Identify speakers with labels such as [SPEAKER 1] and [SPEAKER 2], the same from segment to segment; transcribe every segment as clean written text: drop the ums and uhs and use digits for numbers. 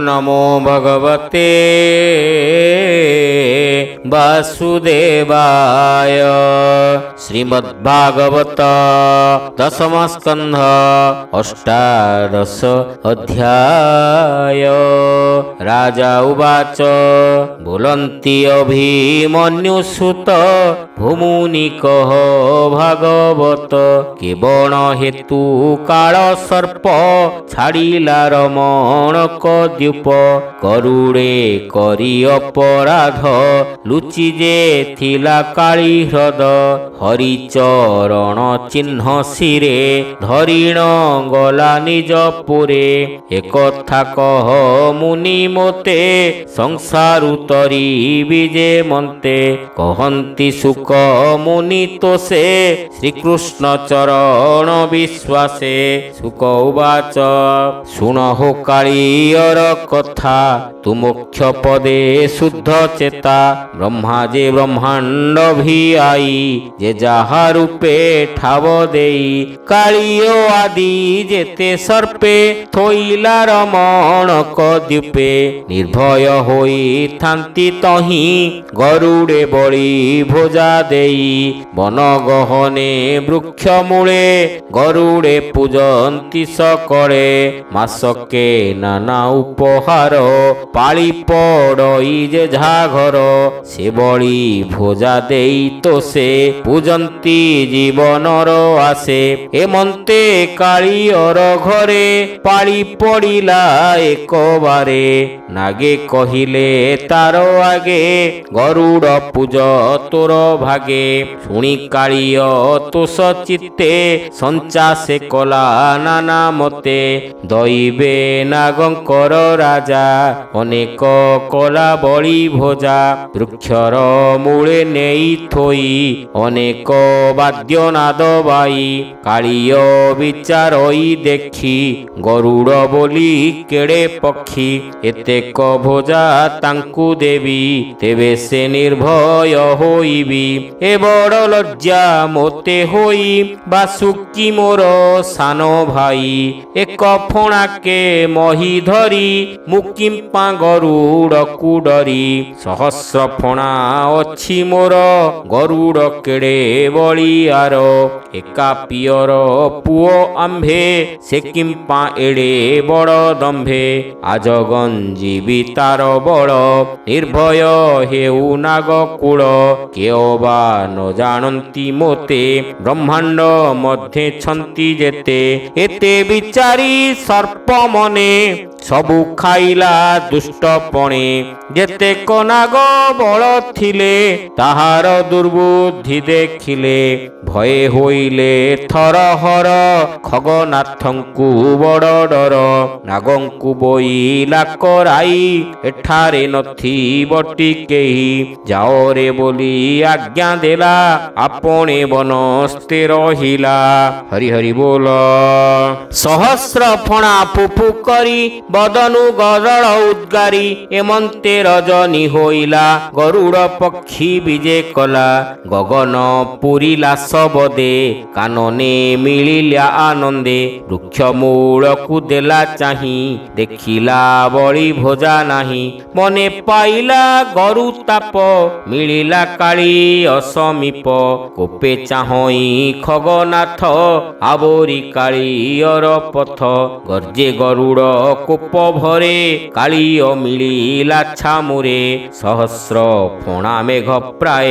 [SPEAKER 1] नमो भगवते वासुदेवाय। श्रीमद्भागवत दशम स्कंध अष्टादश अध्याय। राजा उवाच बोलन्ति अभिमन्युसुत भूमुनिकः भागवत केवल हेतु काल सर्प छाड़िला रमणक द्वीप करुणे करी अपराध लुचि जे थिला काली ह्रद हरिचरण चिन्ह शिरे धरिण गला निज पुरे एकथा कह मुनि मोते संसारु तरी विजे मन्ते कहन्ति सुख मुनि तोषे श्रीकृष्ण चरण विश्वासे। सुख उवाच शुण हो कालियर कथा तु मोक्ष पदे शुद्ध चेता ब्रह्मा जे ब्रह्मांड भी आई जे जहा रूपे ठाव देई कालियो आदि जेते सर्पे थोइला रमणक द्वीपे निर्भय होई थांती तही गरुड़े बड़ी भोजा देई वन गहने वृक्ष मूले गरुड़े पूजंती सकळे मासके नाना उपहार पाली पड़ई जे झाघर से बड़ी भोजा देई तो से पूजंती जीवनर आसे एमंते कालियर घरे पाली पड़िला एक बारे नागे कहिले तार आगे गरुड़ पूज तोर भागे शुणी कालिय तोष चित्ते संचा से कला नाना मते दैवे नागंकर राजा अनेक कला बड़ी भोजा वृक्षर मूले नेई थोई अनेक वाद्य नाद बाई कालिय विचारई देखी गरुड़ बोली केड़े पक्षी एतेक भोजा तांकु देवी तेबे से निर्भय होइबी ए बड़ लज्जा मोते होई बासुकी मोर सानो भाई एक फणाके मही धरी मुकिंपा गरुड़ कुडरी सहस्र फणा अच्छी मोर गरुड़ केड़े बलियार एका पियर पुओ आंभे से किंपा एड़े बड़ दंभे आज गंजीबी तार बड़ निर्भय हेउ नागकुल केओबा न जानती मोते ब्रह्मांड मध्ये छंती जेते एते विचारी सर्प मने सबु खाइला दुष्टपणे जेते नाग बल थिले ताहार दुर्बुद्धि देखिले भय होइले थरहर खगनाथंकु बड़ डर नागंकु बोइला कराई एठारे नथी बटी केही जाओ रे बोली आज्ञा देला आपणे बनस्ते रहिला। हरि हरि बोल। सहस्र फणा फुफु करी बदनु गरल उद्गारी एमंते रजनी होइला गरुड़ पक्षी विजे कला गगन पुरीला सबदे कानने मिलिला आनंदे वृक्ष मूलकु देला चाही देखिला बड़ी भोजा नाही मने पाइला गरु ताप मिलिला काली असमीप कोपे चाहई खगनाथ आवरी कालियर पथ गर्जे गरुड़ कोप भरे कालिय मिलिला छामुरे सहस्र फणा मेघ प्राय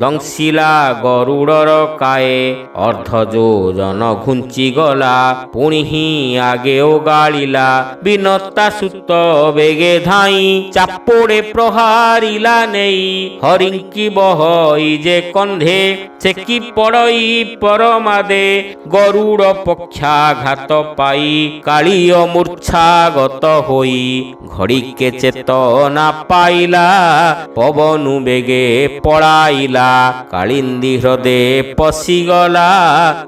[SPEAKER 1] दंशिला गरुड़र काए अर्ध जोजन घुंची गला पुणी ही आगे ओगाड़िला बिनता सुत बेगे धाई चापोड़े प्रहारिला नेई हरिंकी बहई जे कंधे सेकी पड़ई परमादे गरुड़ पक्षाघात पाई कालिय मूर्छागत होई घड़ीके चेतना पाइला पवनु बेगे पड़ाइला कालिंदी हृदे पशिगला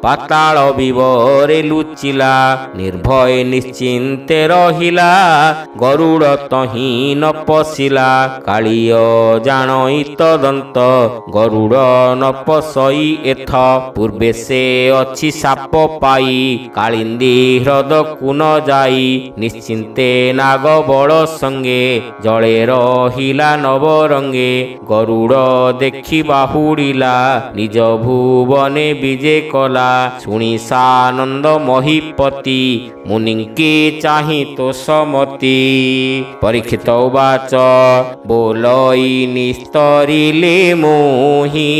[SPEAKER 1] पाताल विवरे लुचिला निर्भय निश्चिंते रहिला गरुड़ तही न पशिला कालिय जानई तदंत गरुड़ न पशई एथ पूर्वे से अच्छी साप पाई कालिंदी हृद कुन जाई निश्चिंत ତେନ୍ତେ ନାଗ ବଳ ସଙ୍ଗେ ଜଳେ ରହିଲା ନବରଙ୍ଗେ। ଗରୁଡ଼ ଦେଖି ବାହୁଡ଼ିଲା ନିଜ ଭୁବନେ ବିଜେ କଲା। ଶୁଣି ସାନନ୍ଦ ମହୀପତି ମୁନିଙ୍କି ଚାହିଁ ତୋଷମତି। ପରୀକ୍ଷିତ ଉବାଚ ବୋଲଇ ନିସ୍ତରିଲେ ମୋହି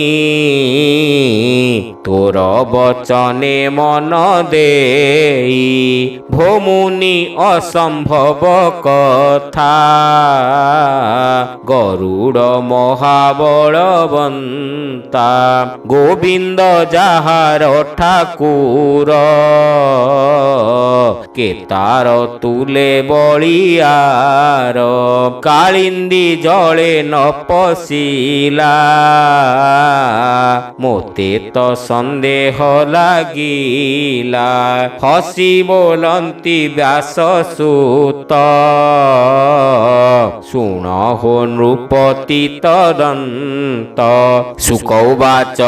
[SPEAKER 1] ତୋର ବଚନେ ମନ ଦେଇ। ଭୋମୁନି ଅସମ୍ଭବ କଥା ଗରୁଡ଼ ମହାବଳବନ୍ତା। ଗୋବିନ୍ଦ ଯାହାର ଠାକୁର କେ ତାର ତୁଲେ ବଳିଆର। କାଳିନ୍ଦୀ ଜଳେ ନ ପଶିଲା ମୋତେ ତ ସନ୍ଦେହ ଲାଗିଲା। ହସି ବୋଲନ୍ତି ବ୍ୟାସସୂତ ଶୁଣ ହୋ ନୃପତି ତଦନ୍ତ। ଶୁକ ଉବାଚ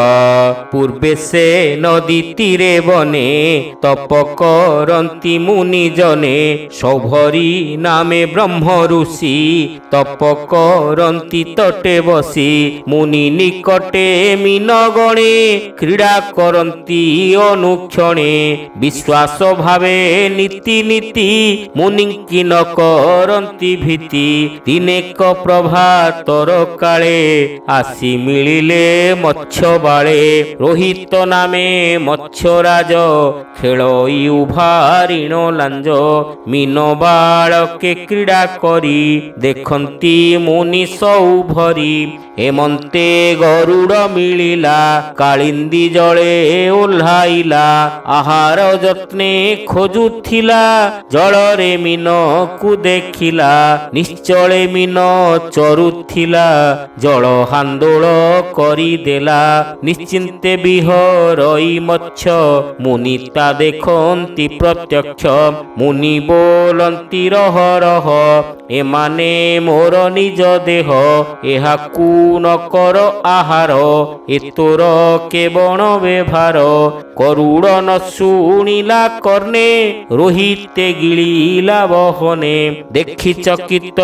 [SPEAKER 1] ପୂର୍ବେ ସେ ନଦୀ ତୀରେ ବନେ ତପ କରନ୍ତି ମୁନି ଜନେ। ସୌଭରୀ ନାମେ ବ୍ରହ୍ମ ଋଷି ତପ କରନ୍ତି ତଟେ ବସି। ମୁନି ନିକଟେ ମୀନ ଗଣେ କ୍ରୀଡ଼ା କରନ୍ତି ଅନୁକ୍ଷଣେ। ବିଶ୍ୱାସ ଭାବେ ନୀତି ନୀତି ମୁନିଙ୍କି ନ କରନ୍ତି ଭୀତି। ଦିନେକ ପ୍ରଭାତର କାଳେ ଆସି ମିଳିଲେ ମତ୍ସ୍ୟ ବାଳେ। ରୋହିତ ନାମେ ମତ୍ସ୍ୟରାଜ ଖେଳଇ ଉଭାରିଣ ଲାଞ୍ଜ। ମୀନ ବାଳକେ କ୍ରୀଡ଼ା କରି ଦେଖନ୍ତି ମୁନି ସୌଭରୀ। ହେମନ୍ତେ ଗରୁଡ଼ ମିଳିଲା କାଳିନ୍ଦୀ ଜଳେ ଓହ୍ଲାଇଲା। ଆହାର ଯତ୍ନେ ଖୋଜୁଥିଲା ଜଳରେ ମୀନକୁ ଦେଖିଲା। ନିଶ୍ଚଳେ ମୀନ ଚରୁଥିଲା ଜଳ ହାନ୍ଦୋଳ କରିଦେଲା। ନିଶ୍ଚିନ୍ତେ ବିହରଇ ମତ୍ସ୍ୟ ମୁନି ତା ଦେଖନ୍ତି ପ୍ରତ୍ୟକ୍ଷ। ମୁନି ବୋଲନ୍ତି ରହ ରହ ଏମାନେ ମୋର ନିଜ ଦେହ। ଏହାକୁ ନ କର ଆହାର ଏ ତୋର କେବଳ ବ୍ୟବହାର। ଗରୁଡ଼ ନ ଶୁଣିଲା କର୍ଣ୍ଣେ ରୋହିତେ ଗିଳିଲା ବହନେ। ଦେଖି ଚକିତ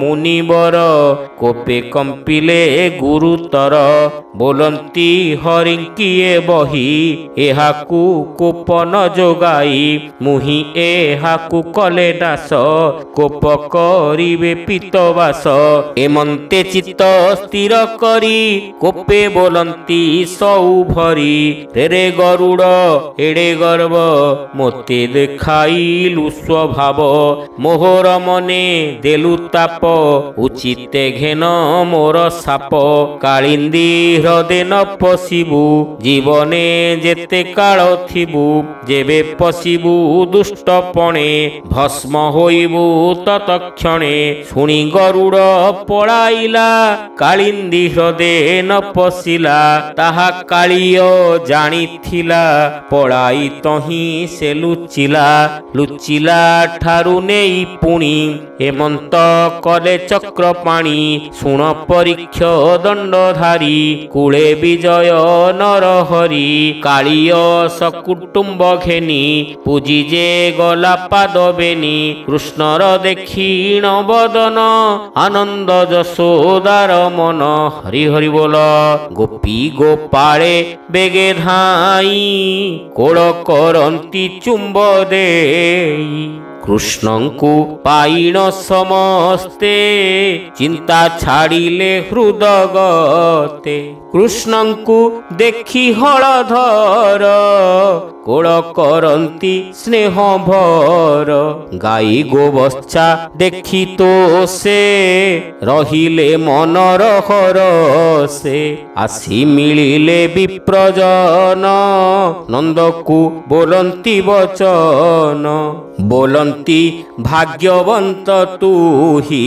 [SPEAKER 1] ମୁନିବର କୋପେ କମ୍ପିଲେ ଗୁରୁତର। ବୋଲନ୍ତି ହରିଙ୍କିଏ ବହି ଏହାକୁ କୋପ ନ ଯୋଗାଇ। ମୁହିଁ ଏହାକୁ କଲେ ନାଶ କୋପ କରିବେ ପିତବାସ। ଏମନ୍ତେ ଚିତ୍ତ ସ୍ଥିର କରି କୋପେ ବୋଲନ୍ତି ସୌଭରୀ। ରେ ଗରୁଡ଼ ଏଡ଼େ ଗର୍ବ ମୋତେ ଦେଖାଇଲୁ ସ୍ୱଭାବ। ମୋହର ମନେ ଦେଲୁ ତାପ ଉଚିତେ ଘେନ ମୋର ସାପ। କାଳିନ୍ଦୀ ହ୍ରଦେ ନ ପଶିବୁ ଜୀବନେ ଯେତେ କାଳ ଥିବୁ। ଯେବେ ପଶିବୁ ଦୁଷ୍ଟପଣେ ଭସ୍ମ ହୋଇବୁ ତତକ୍ଷଣେ। ଶୁଣି ଗରୁଡ଼ ପଳାଇଲା କାଳିନ୍ଦୀ ହ୍ରଦେ ନ ପଶିଲା। ତାହା କାଳିୟ ଜାଣିଥିଲା ପଳାଇ ତହିଁ ସେ ଲୁଚିଲା। ଲୁଚିଲା ଠାରୁ ନେଇ ପୁଣି ହେମନ୍ତ କଲେ ଚକ୍ରପାଣି। ଶୁଣ ପରୀକ୍ଷ ଦଣ୍ଡଧାରୀ କୂଳେ ବିଜୟ ନରହରି। କାଳିୟ ସକୁଟୁମ୍ବ ଘେନି ପୂଜି ଯେ ଗଲା ପାଦ ବେନି। କୃଷ୍ଣର ଦେଖିଣ ବଦନ ଆନନ୍ଦ ଯଶୋଦାର ମନ। ହରି ହରି ବୋଲ ଗୋପୀ ଗୋପାଳେ ବେଗେ ଧାଇ କୋଳ କରନ୍ତି ଚୁମ୍ବ ଦେଇ। କୃଷ୍ଣଙ୍କୁ ପାଇଣ ସମସ୍ତେ ଚିନ୍ତା ଛାଡ଼ିଲେ ହୃଦଗତେ। କୃଷ୍ଣଙ୍କୁ ଦେଖି ହଳଧର କୋଳ କରନ୍ତି ସ୍ନେହ ଭର। ଗାଈ ଗୋବତ୍ସା ଦେଖି ତ ସେ ରହିଲେ ମନର ହରସେ। ଆସି ମିଳିଲେ ବିପ୍ରଜନ ନନ୍ଦକୁ ବୋଲନ୍ତି ବଚନ। ବୋଲନ୍ତି ଭାଗ୍ୟବନ୍ତ ତୁହି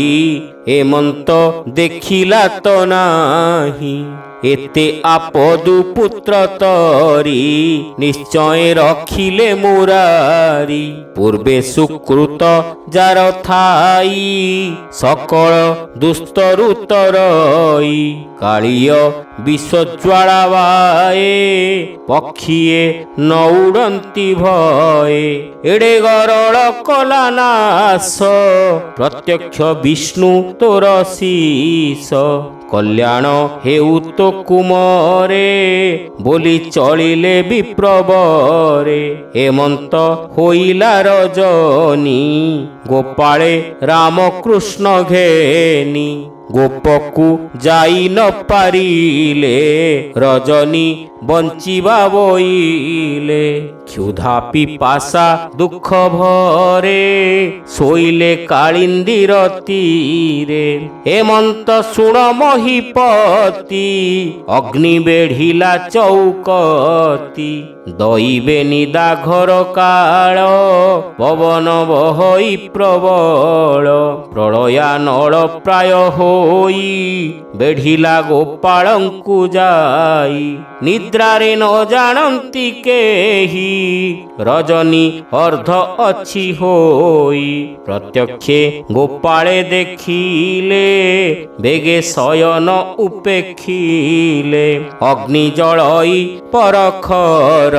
[SPEAKER 1] ହେମନ୍ତ ଦେଖିଲା ତ ନାହିଁ। एते आपदु पुत्र तरी निश्चय रखिले मुरारी पूर्वे सुकृत जार थाई सकल दुस्तरु तरई कालिय विश्वज्वाला बाए पक्षीए नौड़ंती भये एड़े गरल कला नाश प्रत्यक्ष विष्णु तोर शीश कल्याण हेउ तो कुमरे बोली चलिले विप्रवरे हेमंत होइला रजनी गोपाळे रामकृष्ण घेनी गोपकु जाई न पारिले रजनी बंचिबा बोइले क्षुधा पिपासा दुख भरे सोइले कालिंदीर तीरे हेमंत सुण महीपति अग्नि बेढ़िला चौकती दईबे निदा घर काल पवन बहई प्रबल प्रलया नल प्राय होई बेढ़िला गोपालंकु जाई निद्रारे न जानती केही रजनी अर्ध अच्छी होई प्रत्यक्षे गोपाळे देखिले बेगे शयन उपेक्षिले अग्नि जलई परखर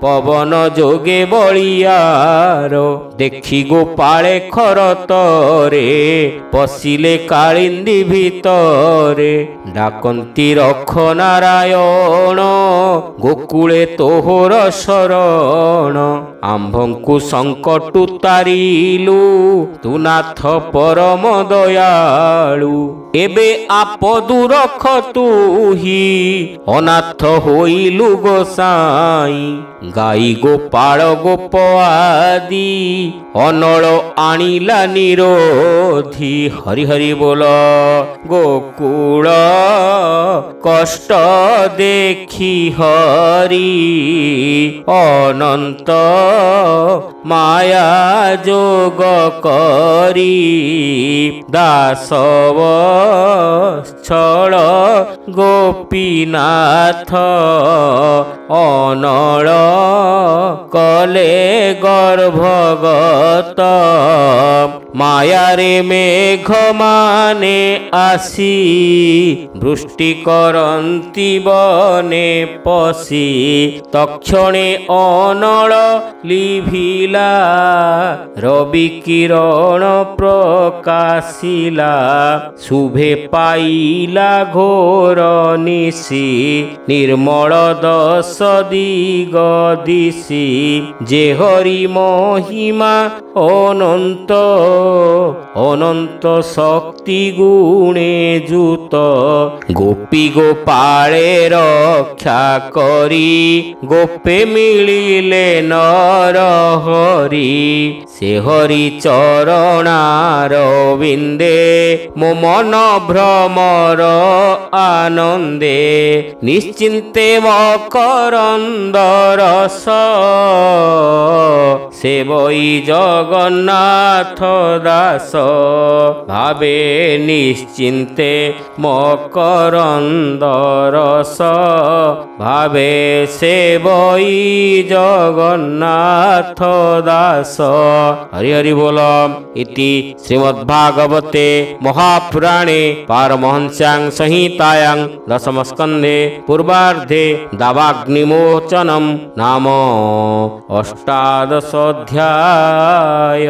[SPEAKER 1] पवन जोगे बलियार देखि गोपाळे खरतरे पशिले कालिंदी भितरे डाकंती रख नारायण गोकुळे तोहर शरण आंभंकु संकटु तारिलु तु नाथ परम दयालु एबे आपदु रख तुही अनाथ होइलु गोसाई गाई गोपाल गोप आदि अनल आनिला निरोधी हरि हरि बोल गोकुल कष्ट देखी हरि अनंत माया जोग करी दासव छल गोपीनाथ अनल कले गर्भगत माया रे मेघ माने आसी वृष्टि करंती बने पसी तक्षणे अनल लिभिला रवि किरण प्रकाशिला शुभे पाइला घोर निशी निर्मल दश दिग दिशी जे हरि महिमा अनंत अनंत शक्ति गुणे जुत गोपी गोपाळे रक्षा करी गोपे मिलिले नर हरि से हरि चरणार विंदे मो मन भ्रमर आनंदे निश्चिंते मकरंद रस सेवई जगन्नाथ दास भावे निश्चिंते मकरंद रस भावे सेवई जगन्नाथ दास हरि हरि बोल इति श्रीमद्भागवते महापुराणे पारमहंस्यां संहितायां दशमस्कन्धे पूर्वार्धे दावाग्निमोचनं नाम अष्टादश अध्याय।